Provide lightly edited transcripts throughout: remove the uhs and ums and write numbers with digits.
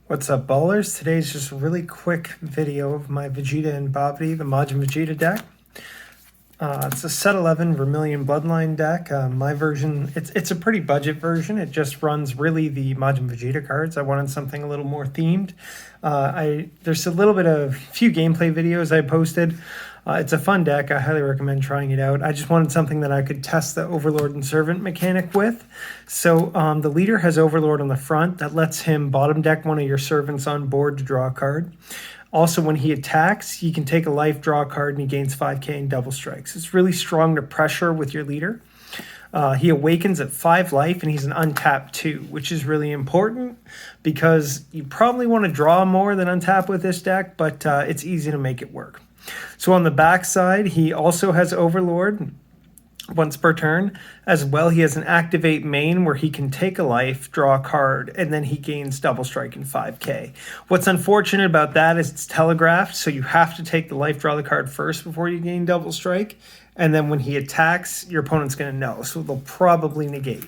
What's up, ballers? Today's just a really quick video of my Vegeta and Babidi, the Majin Vegeta deck. It's a set 11 Vermilion Bloodline deck. My version, it's a pretty budget version. It just runs really the Majin Vegeta cards. I wanted something a little more themed. There's a little bit of few gameplay videos I posted. It's a fun deck. I highly recommend trying it out. I just wanted something that I could test the Overlord and Servant mechanic with. So the leader has Overlord on the front. That lets him bottom deck one of your servants on board to draw a card. Also, when he attacks, he can take a life, draw a card, and he gains 5k and double strikes. It's really strong to pressure with your leader. He awakens at 5 life, and he's an untapped 2, which is really important because you probably want to draw more than untap with this deck, but it's easy to make it work. So on the back side, he also has Overlord once per turn. As well, he has an activate main where he can take a life, draw a card, and then he gains double strike and 5k. What's unfortunate about that is it's telegraphed, so you have to take the life, draw the card first before you gain double strike. And then when he attacks, your opponent's going to know, so they'll probably negate.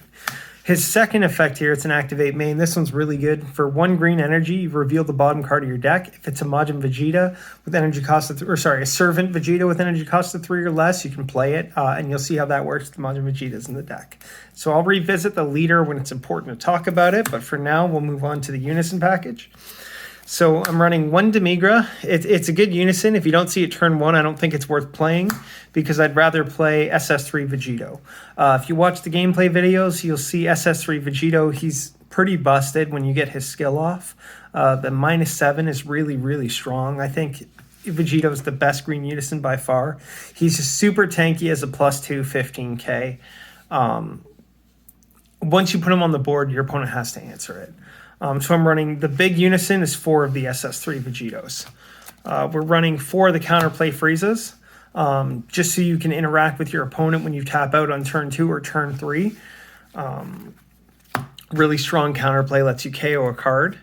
His second effect here, it's an activate main. This one's really good. For 1 green energy, you reveal the bottom card of your deck. If it's a Majin Vegeta with energy cost of, a Servant Vegeta with energy cost of 3 or less, you can play it, and you'll see how that works with the Majin Vegetas in the deck. So I'll revisit the leader when it's important to talk about it, but for now, we'll move on to the Unison package. So I'm running 1 Demigra. It's a good Unison. If you don't see it turn 1, I don't think it's worth playing because I'd rather play SS3 Vegito. If you watch the gameplay videos, you'll see SS3 Vegito. He's pretty busted when you get his skill off. The -7 is really, really strong. I think Vegito is the best green Unison by far. He's just super tanky as a +2 15k. Once you put him on the board, your opponent has to answer it. So I'm running the big Unison is 4 of the SS3 Vegetos. We're running 4 of the counterplay freezes, just so you can interact with your opponent when you tap out on turn 2 or turn 3. Really strong counterplay, lets you KO a card.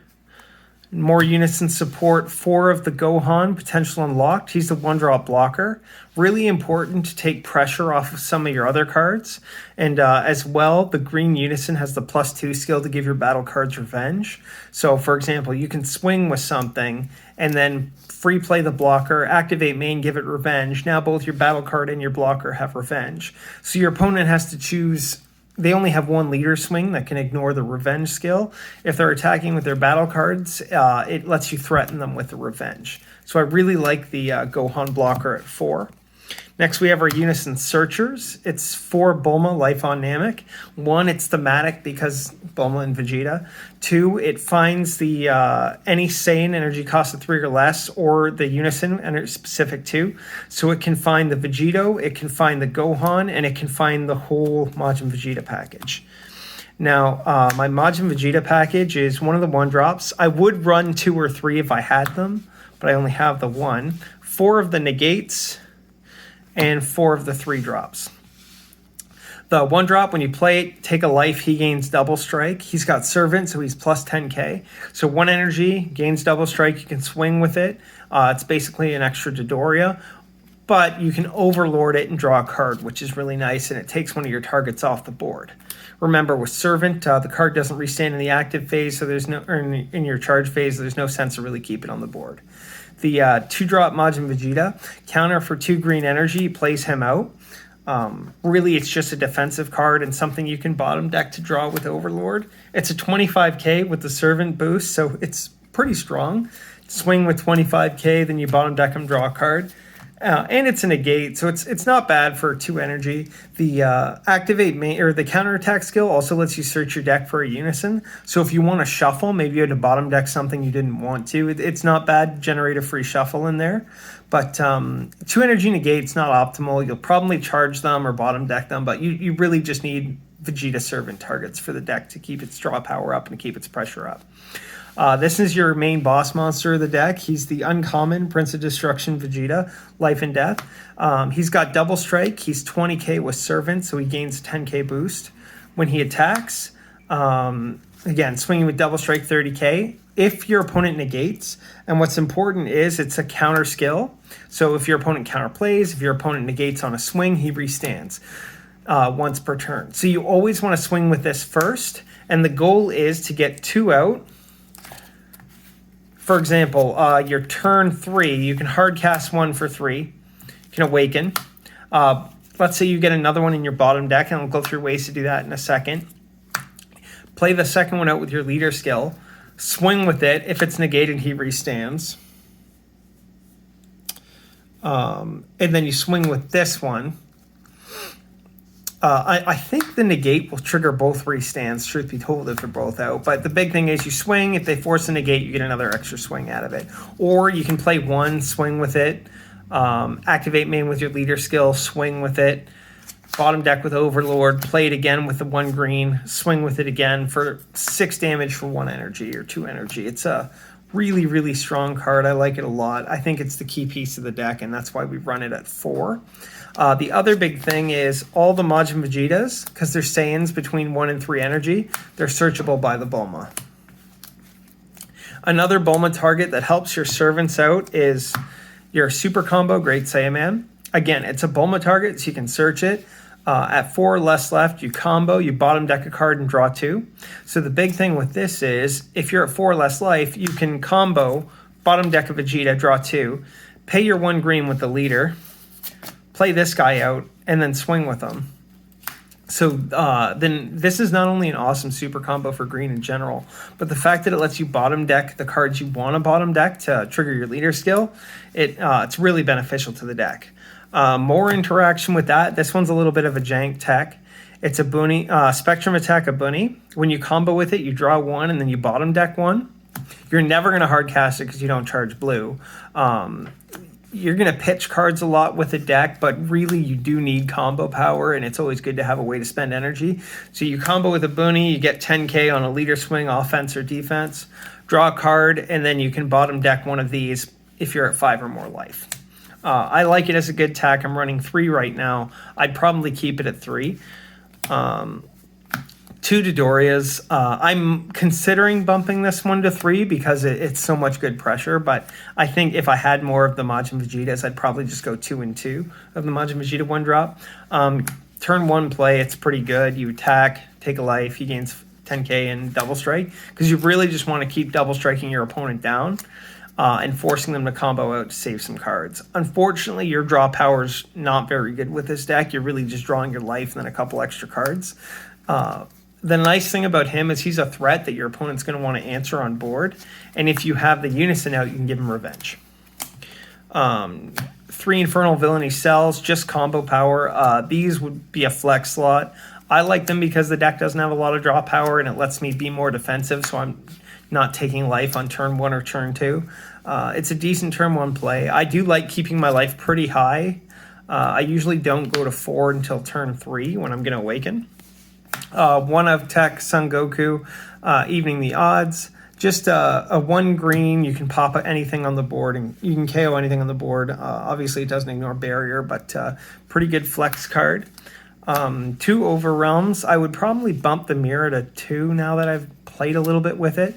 More Unison support, 4 of the Gohan, potential unlocked. He's the 1-drop blocker. Really important to take pressure off of some of your other cards. And as well, the green Unison has the +2 skill to give your battle cards revenge. So for example, you can swing with something and then free play the blocker, activate main, give it revenge. Now both your battle card and your blocker have revenge. So your opponent has to choose. They only have 1 leader swing that can ignore the revenge skill. If they're attacking with their battle cards, it lets you threaten them with the revenge. So I really like the Gohan blocker at 4. Next, we have our Unison Searchers. It's 4 Bulma, Life on Namek. 1, it's thematic because Bulma and Vegeta. 2, it finds the any Saiyan energy cost of 3 or less, or the Unison and it's specific to. So it can find the Vegito, it can find the Gohan, and it can find the whole Majin Vegeta package. Now, my Majin Vegeta package is one of the 1-drops. I would run 2 or 3 if I had them, but I only have the 1. 4 of the negates, and 4 of the 3-drops. The 1-drop, when you play it, take a life, he gains double strike. He's got Servant, so he's +10k. So 1 energy, gains double strike, you can swing with it. It's basically an extra Dodoria, but you can Overlord it and draw a card, which is really nice, and it takes one of your targets off the board. Remember, with Servant, the card doesn't restand in the active phase, so there's no, or in your charge phase, so there's no sense to really keep it on the board. The 2-drop Majin Vegeta, counter for 2 green energy, plays him out. Really, it's just a defensive card and something you can bottom deck to draw with Overlord. It's a 25k with the Servant boost, so it's pretty strong. Swing with 25k, then you bottom deck him, draw a card. And it's a negate, so it's not bad for 2 energy. The activate main, or the counterattack skill also lets you search your deck for a Unison. So if you want to shuffle, maybe you had to bottom deck something you didn't want to. It's not bad to generate a free shuffle in there. But 2 energy negate's not optimal. You'll probably charge them or bottom deck them, but you really just need Vegeta Servant targets for the deck to keep its draw power up and keep its pressure up. This is your main boss monster of the deck. He's the uncommon Prince of Destruction Vegeta, Life and Death. He's got double strike. He's 20k with Servant, so he gains 10k boost. When he attacks, again, swinging with double strike 30k. If your opponent negates, and what's important is it's a counter skill. So if your opponent counterplays, if your opponent negates on a swing, he restands once per turn. So you always want to swing with this first, and the goal is to get 2 out For example, your turn 3, you can hard cast 1 for 3. You can awaken. Let's say you get another one in your bottom deck, and I'll go through ways to do that in a second. Play the second one out with your leader skill. Swing with it. If it's negated, he restands. And then you swing with this one. I think the negate will trigger both restands, truth be told, if they're both out. But the big thing is you swing. If they force a negate, you get another extra swing out of it. Or you can play one, swing with it. Activate main with your leader skill, swing with it. Bottom deck with Overlord, play it again with the 1 green, swing with it again for 6 damage for 1 energy or 2 energy. It's a really, really strong card. I like it a lot. I think it's the key piece of the deck, and that's why we run it at 4. The other big thing is all the Majin Vegetas, because they're Saiyans between 1 and 3 energy, they're searchable by the Bulma. Another Bulma target that helps your servants out is your Super Combo Great Saiyaman. Again, it's a Bulma target, so you can search it. At 4 or less left, you combo, you bottom deck a card and draw 2. So the big thing with this is, if you're at 4 or less life, you can combo, bottom deck a Vegeta, draw 2, pay your 1 green with the leader, play this guy out, and then swing with them. So then this is not only an awesome super combo for green in general, but the fact that it lets you bottom deck the cards you want to bottom deck to trigger your leader skill, it's really beneficial to the deck. More interaction with that. This one's a little bit of a jank tech. It's a Bunny, Spectrum Attack a Bunny. When you combo with it, you draw 1 and then you bottom deck 1. You're never going to hard cast it because you don't charge blue. You're going to pitch cards a lot with the deck, but really you do need combo power, and it's always good to have a way to spend energy. So you combo with a Bunny, you get 10k on a leader swing, offense or defense, draw a card, and then you can bottom deck one of these if you're at 5 or more life. I like it as a good tack. I'm running 3 right now. I'd probably keep it at 3. 2 Dodorias. I'm considering bumping this one to 3 because it's so much good pressure, but I think if I had more of the Majin Vegetas, I'd probably just go 2 and 2 of the Majin Vegeta 1-drop. Turn 1 play, it's pretty good. You attack, take a life, he gains 10k and double strike, because you really just want to keep double striking your opponent down and forcing them to combo out to save some cards. Unfortunately, your draw power's not very good with this deck. You're really just drawing your life and then a couple extra cards. The nice thing about him is he's a threat that your opponent's going to want to answer on board. And if you have the Unison out, you can give him revenge. 3 Infernal Villainy Cells, just combo power. These would be a flex slot. I like them because the deck doesn't have a lot of draw power and it lets me be more defensive, so I'm not taking life on turn 1 or turn 2. It's a decent turn 1 play. I do like keeping my life pretty high. I usually don't go to 4 until turn 3 when I'm going to awaken. 1 of Tech, Son Goku, Evening the Odds. Just a 1 green, you can pop anything on the board, and you can KO anything on the board. Obviously, it doesn't ignore barrier, but pretty good flex card. 2 Overwhelms. I would probably bump the mirror to 2 now that I've played a little bit with it.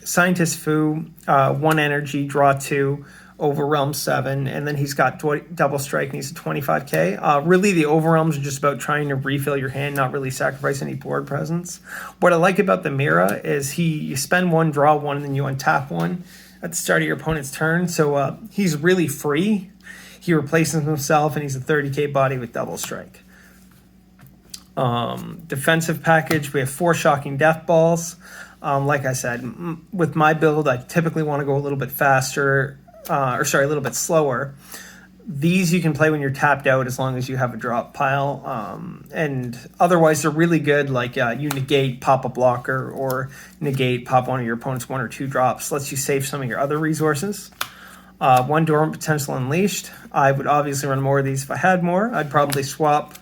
Scientist Fu, 1 energy, draw 2. Overwhelm 7, and then he's got double strike and he's a 25k. Really, the overwhelms are just about trying to refill your hand, not really sacrifice any board presence. What I like about the Mira is you spend 1, draw 1, and then you untap 1 at the start of your opponent's turn. So he's really free. He replaces himself, and he's a 30k body with double strike. Defensive package, we have 4 Shocking Death Balls. Like I said, with my build, I typically want to go a little bit faster. A little bit slower. These you can play when you're tapped out as long as you have a drop pile. And otherwise, they're really good. Like you negate, pop a blocker, or negate, pop one of your opponent's 1 or 2 drops. Lets you save some of your other resources. 1 Dormant Potential Unleashed. I would obviously run more of these if I had more. I'd probably swap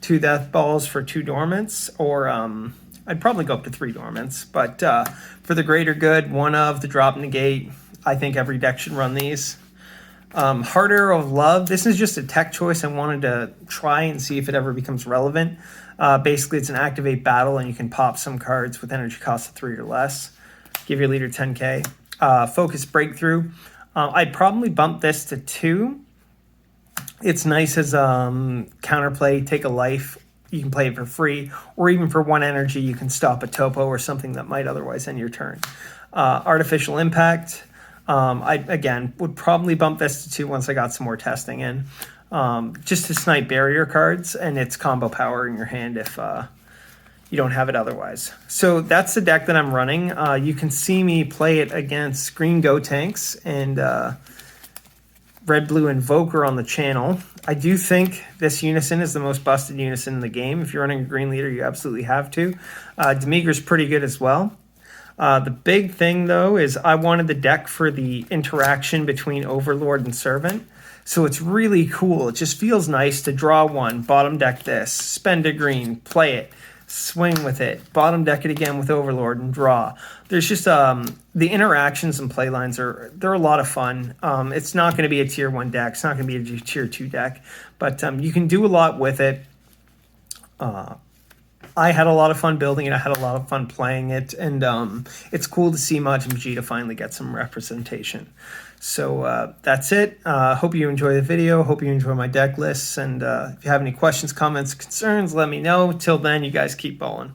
2 Death Balls for 2 Dormants, or I'd probably go up to 3 Dormants. But for the greater good, 1 of the drop negate. I think every deck should run these. Heart Arrow of Love. This is just a tech choice I wanted to try and see if it ever becomes relevant. Basically, it's an activate battle, and you can pop some cards with energy cost of 3 or less. Give your leader 10k. Focus Breakthrough. I'd probably bump this to 2. It's nice as counterplay. Take a life. You can play it for free, or even for 1 energy, you can stop a topo or something that might otherwise end your turn. Artificial Impact. I, again, would probably bump this to 2 once I got some more testing in. Just to snipe barrier cards, and it's combo power in your hand if you don't have it otherwise. So that's the deck that I'm running. You can see me play it against Green Gotenks and Red Blue Invoker on the channel. I do think this unison is the most busted unison in the game. If you're running a green leader, you absolutely have to. Demigra's pretty good as well. The big thing, though, is I wanted the deck for the interaction between Overlord and Servant. So it's really cool. It just feels nice to draw one, bottom deck this, spend a green, play it, swing with it, bottom deck it again with Overlord and draw. There's just the interactions and play lines they're a lot of fun. It's not going to be a tier 1 deck. It's not going to be a tier 2 deck, but you can do a lot with it. I had a lot of fun building it. I had a lot of fun playing it, and it's cool to see Majin Vegeta finally get some representation. So that's it. Hope you enjoy the video. Hope you enjoy my deck lists, and if you have any questions, comments, concerns, let me know. Till then, you guys keep bowling.